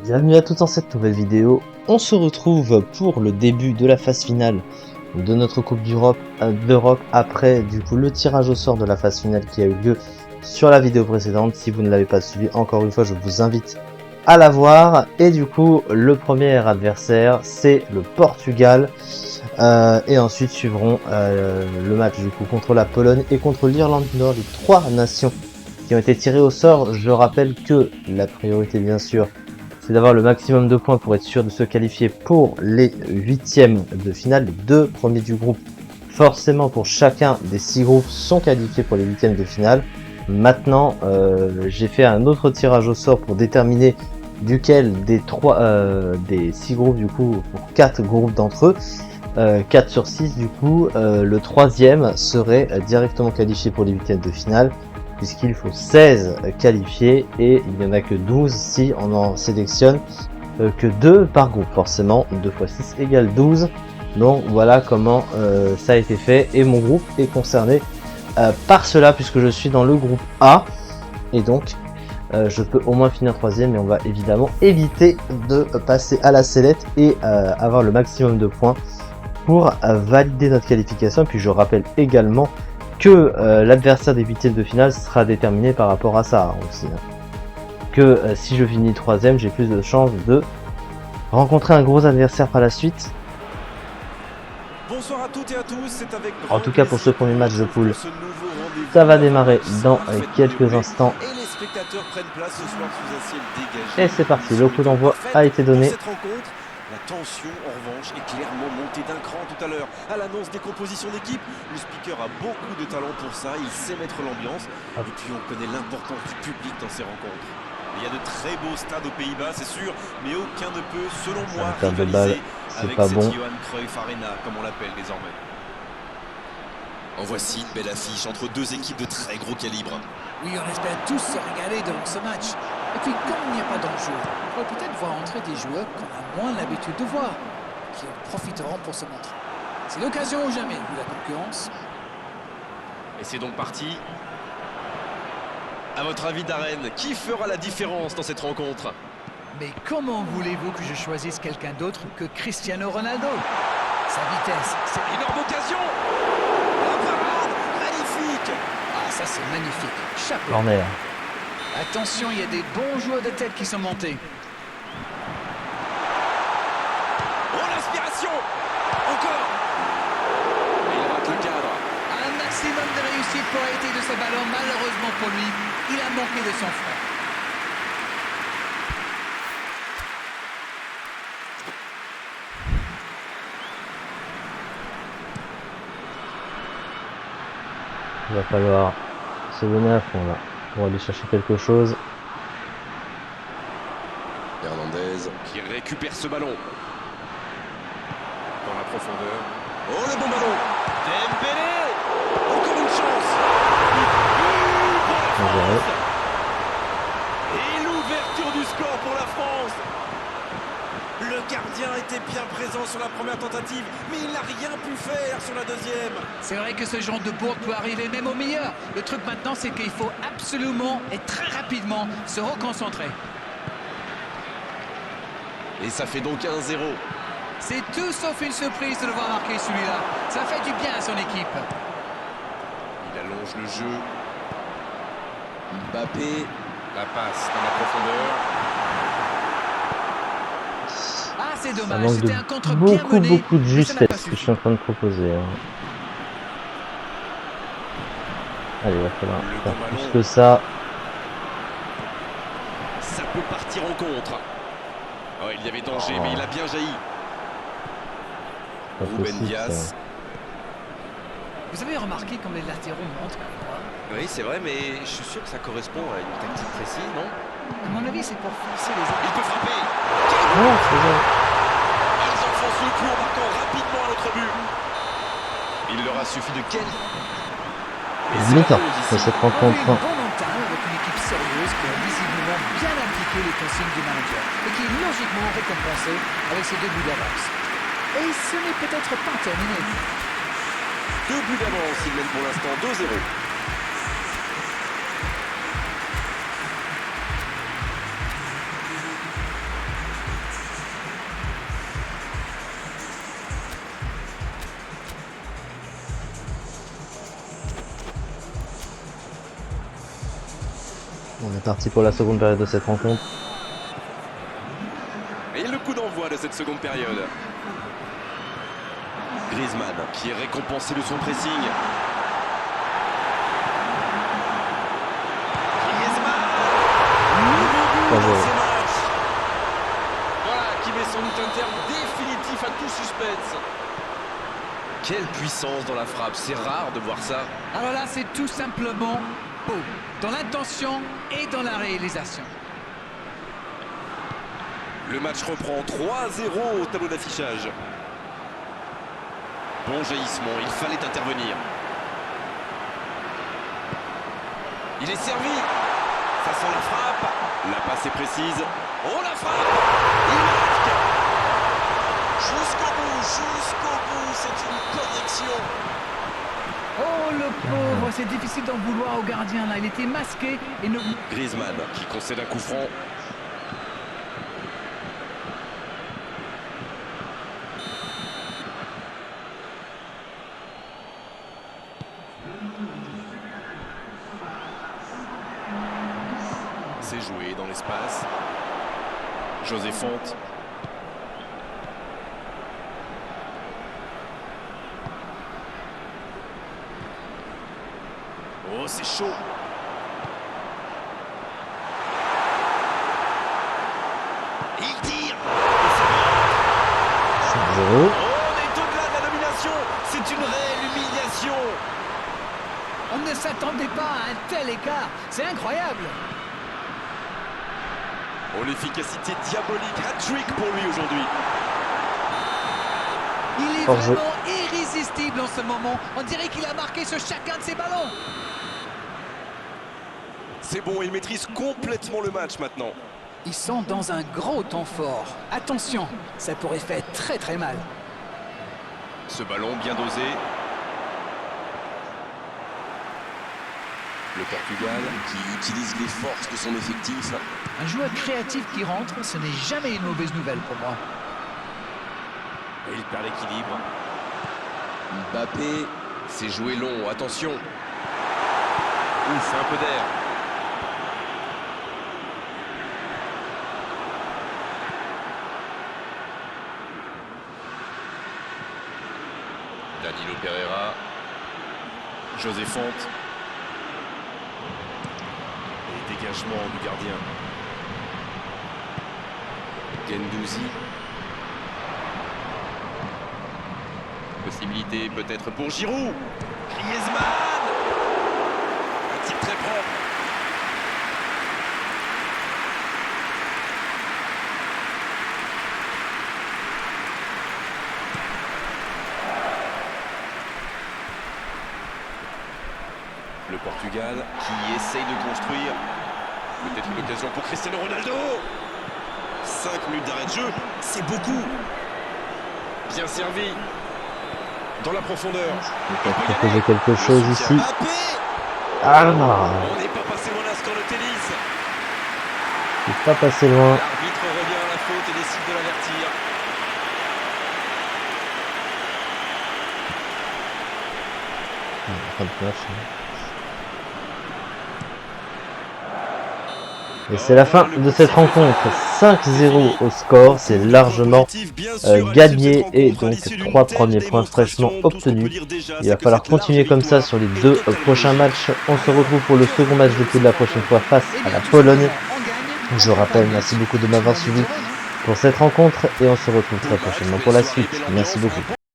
Bienvenue à tous dans cette nouvelle vidéo. On se retrouve pour le début de la phase finale de notre Coupe d'Europe après du coup le tirage au sort de la phase finale qui a eu lieu sur la vidéo précédente. Si vous ne l'avez pas suivi, encore une fois je vous invite à la voir. Et du coup le premier adversaire c'est le Portugal et ensuite suivront le match du coup contre la Pologne et contre l'Irlande du Nord, les trois nations qui ont été tirées au sort. Je rappelle que la priorité bien sûr c'est d'avoir le maximum de points pour être sûr de se qualifier pour les huitièmes de finale. Les deux premiers du groupe, forcément pour chacun des 6 groupes, sont qualifiés pour les huitièmes de finale. Maintenant, j'ai fait un autre tirage au sort pour déterminer duquel des 6 groupes du coup, pour 4 groupes d'entre eux, 4 sur 6 du coup, le troisième serait directement qualifié pour les huitièmes de finale, puisqu'il faut 16 qualifiés et il n'y en a que 12 si on en sélectionne que 2 par groupe. Forcément, 2 x 6 égale 12. Donc voilà comment ça a été fait. Et mon groupe est concerné par cela, puisque je suis dans le groupe A. Et donc, je peux au moins finir 3ème. Et on va évidemment éviter de passer à la sellette et avoir le maximum de points pour valider notre qualification. Et puis je rappelle également que l'adversaire des huitièmes de finale sera déterminé par rapport à ça aussi. Que si je finis 3ème, j'ai plus de chances de rencontrer un gros adversaire par la suite. Bonsoir à toutes et à tous, c'est avec en tout cas pour ce premier match de poule, ça va démarrer dans quelques instants. Et les spectateurs prennent place ce soir sous un ciel dégagé. Et c'est parti, le coup d'envoi a été donné. Cette rencontre, la tension en revanche est clairement montée d'un cran tout à l'heure. À l'annonce des compositions d'équipe, le speaker a beaucoup de talent pour ça, il sait mettre l'ambiance. Et puis on connaît l'importance du public dans ces rencontres. Il y a de très beaux stades aux Pays-Bas, c'est sûr, mais aucun ne peut, selon moi, rivaliser avec cette Johan Cruyff Arena, comme on l'appelle désormais. En voici une belle affiche entre deux équipes de très gros calibre. Oui, on espère tous se régaler devant ce match. Et puis, comme il n'y a pas d'enjeu, on va peut-être voir entrer des joueurs qu'on a moins l'habitude de voir, qui en profiteront pour se montrer. C'est l'occasion ou jamais, vu la concurrence. Et c'est donc parti. À votre avis, Darren, qui fera la différence dans cette rencontre? Mais comment voulez-vous que je choisisse quelqu'un d'autre que Cristiano Ronaldo? Sa vitesse, c'est une énorme occasion. La parade, magnifique. Ah, ça c'est magnifique. Chapeau. Corner. Attention, il y a des bons joueurs de tête qui sont montés. Oh, l'inspiration. Encore. Et il rate le cadre. Un maximum de réussite pour arrêter de ce ballon. Malheureusement pour lui, il a manqué de son frère. Il va falloir se donner à fond là pour aller chercher quelque chose. Hernandez qui récupère ce ballon dans la profondeur. Oh, le bon ballon. Dembélé. Encore une chance. Et l'ouverture du score pour la France. Le gardien était bien présent sur la première tentative, mais il n'a rien pu faire sur la deuxième. C'est vrai que ce genre de bourde peut arriver même au meilleur. Le truc maintenant, c'est qu'il faut absolument et très rapidement se reconcentrer. Et ça fait donc 1-0. C'est tout sauf une surprise de le voir marquer celui-là. Ça fait du bien à son équipe. Il allonge le jeu. Mbappé, la passe dans la profondeur. Ah, c'est Ça dommage, manque c'était de un contre bien mené. beaucoup de justesse que je suis en train de proposer. Allez, il va falloir faire plus que ça. Ça peut partir en contre. Oh, il y avait danger, mais il a bien jailli. Ruben Dias. Vous avez remarqué comme les latéraux montent parfois? Oui, c'est vrai, mais je suis sûr que ça correspond à une tactique précise, non? À mon avis, c'est pour forcer les autres. Il peut frapper. Non, c'est bon. Ils enfoncent le coup en marquant rapidement à notre but. Il leur a suffi de quelques... Mi-temps de cette rencontre. Bon mental avec une équipe sérieuse qui a visiblement bien appliqué les consignes du manager et qui est logiquement récompensée avec ses 2 buts d'avance. Et ce n'est peut-être pas terminé. 2 buts d'avance, il mène pour l'instant 2-0. parti pour la seconde période de cette rencontre. Et le coup d'envoi de cette seconde période. Griezmann qui est récompensé de son pressing. Griezmann, Bravo. voilà qui met sans doute un terme définitif à tout suspense. Quelle puissance dans la frappe, c'est rare de voir ça. Alors là, c'est tout simplement beau, dans l'intention et dans la réalisation. Le match reprend 3-0 au tableau d'affichage. Bon jaillissement, il fallait intervenir. Il est servi. Ça sent la frappe. La passe est précise. Oh la frappe. Il marque. Jusqu'au bout, c'est une connexion. Oh le pauvre, c'est difficile d'en vouloir au gardien là, il était masqué et ne... Griezmann qui concède un coup franc. C'est joué dans l'espace. José Fonte. Oh, c'est chaud. Il tire. 5-0. On est au-delà de la domination. C'est une réelle humiliation. On ne s'attendait pas à un tel écart, c'est incroyable. Oh, l'efficacité diabolique. Hat-trick pour lui aujourd'hui. Il est Hors-jeu. vraiment irrésistible en ce moment. On dirait qu'il a marqué sur chacun de ses ballons. C'est bon, il maîtrise complètement le match maintenant. Ils sont dans un gros temps fort. Attention, ça pourrait faire très très mal. Ce ballon bien dosé. Le Portugal qui utilise les forces de son effectif. Un joueur créatif qui rentre, ce n'est jamais une mauvaise nouvelle pour moi. Et il perd l'équilibre. Mbappé, c'est joué long, attention. Ouf, un peu d'air. Danilo Pereira. José Fonte. Et dégagement du gardien. Guendouzi. Possibilité peut-être pour Giroud. Griezmann. Un tir très propre. Le Portugal qui essaye de construire. Peut-être une occasion pour Cristiano Ronaldo. 5 minutes d'arrêt de jeu, c'est beaucoup. Bien servi. Dans la profondeur. Il peut proposer quelque chose ici. Mbappé. Ah non, On n'est pas passé loin d'un score de tennis. il n'est pas passé loin. L'arbitre revient à la faute et décide de l'avertir. Fin de match. Et c'est la fin de cette rencontre. 5-0 au score, c'est largement gagné et donc 3 premiers points fraîchement obtenus. Il va falloir continuer comme ça sur les 2 prochains matchs. On se retrouve pour le second match de poule la prochaine fois face à la Pologne. Je vous rappelle, merci beaucoup de m'avoir suivi pour cette rencontre et on se retrouve très prochainement pour la suite. Merci beaucoup.